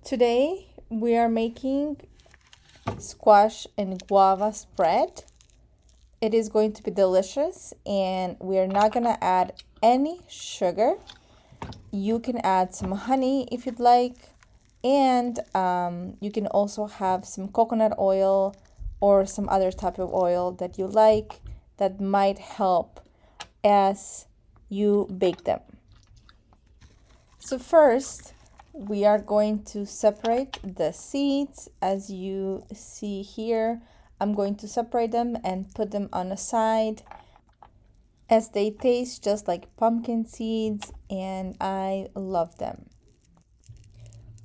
Today we are making squash and guava spread. It is going to be delicious and we are not gonna add any sugar. You can add some honey if you'd like, and you can also have some coconut oil or some other type of oil that you like that might help as you bake them. So first, we are going to separate the seeds. As you see here, I'm going to separate them and put them on the side as they taste just like pumpkin seeds and I love them.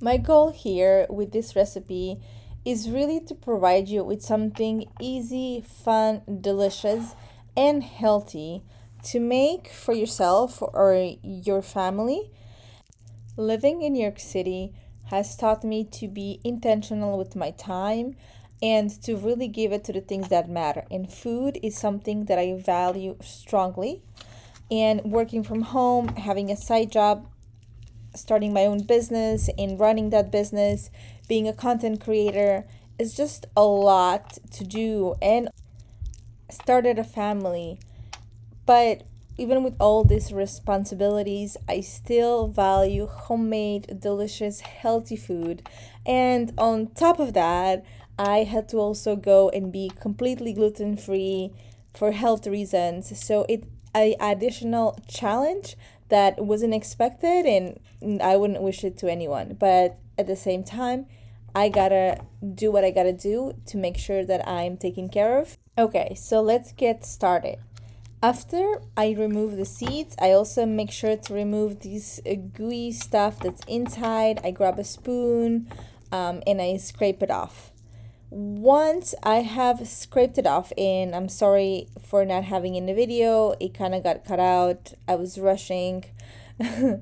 My goal here with this recipe is really to provide you with something easy, fun, delicious, and healthy to make for yourself or your family. Living in New York City has taught me to be intentional with my time and to really give it to the things that matter. And food is something that I value strongly. And working from home, having a side job, starting my own business and running that business, being a content creator is just a lot to do, and started a family. But even with all these responsibilities, I still value homemade, delicious, healthy food. And on top of that, I had to also go and be completely gluten-free for health reasons. So it's an additional challenge that wasn't expected, and I wouldn't wish it to anyone. But at the same time, I gotta do what I gotta do to make sure that I'm taken care of. Okay, so let's get started. After I remove the seeds, I also make sure to remove this gooey stuff that's inside. I grab a spoon and I scrape it off. Once I have scraped it off, and I'm sorry for not having in the video, it kind of got cut out. I was rushing. I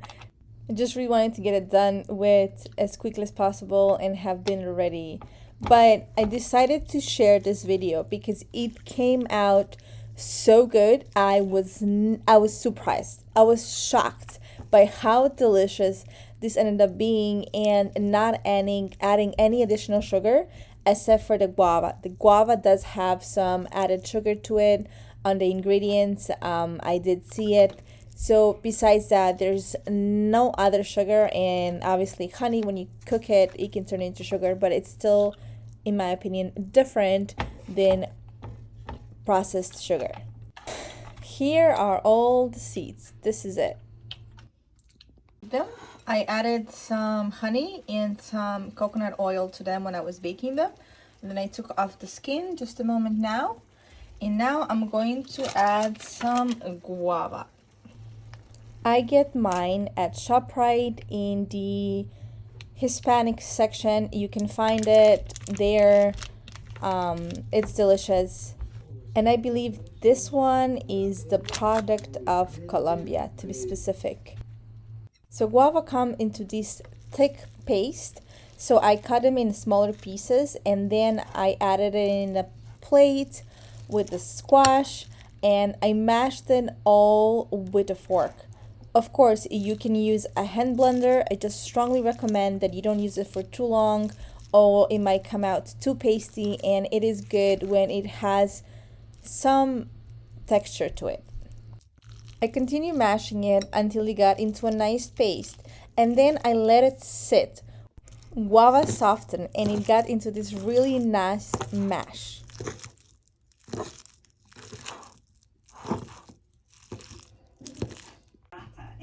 just really wanted to get it done with as quickly as possible and have dinner ready. But I decided to share this video because it came out so good. I was surprised. I was shocked by how delicious this ended up being, and not adding any additional sugar except for the guava. The guava does have some added sugar to it on the ingredients. I did see it. So besides that, there's no other sugar, and obviously honey, when you cook it, it can turn into sugar, but it's still, in my opinion, different than processed sugar. Here are all the seeds. This is it. I added some honey and some coconut oil to them when I was baking them. And then I took off the skin just a moment now. And now I'm going to add some guava. I get mine at ShopRite in the Hispanic section. You can find it there. It's delicious. And I believe this one is the product of Colombia, to be specific. So guava come into this thick paste. So I cut them in smaller pieces, and then I added it in a plate with the squash, and I mashed it all with a fork. Of course, you can use a hand blender. I just strongly recommend that you don't use it for too long, or it might come out too pasty, and it is good when it has some texture to it. I continue mashing it until it got into a nice paste, and then I let it sit. Guava softened and it got into this really nice mash.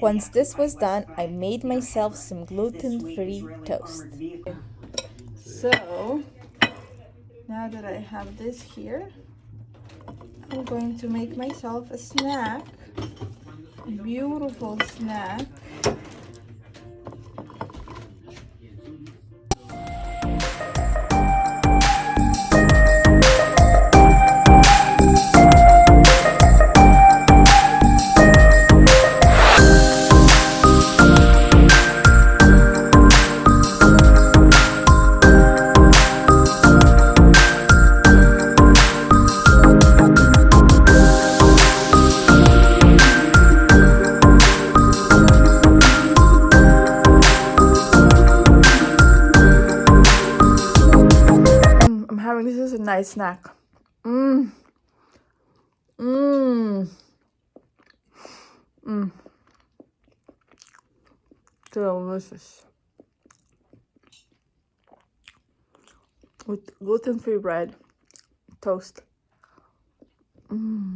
Once this was done, I made myself some gluten-free toast. So now that I have this here, I'm going to make myself a snack, a beautiful snack. nice snack. Mmm. Mmm. Mmm. Delicious. With gluten-free bread, toast. Mmm.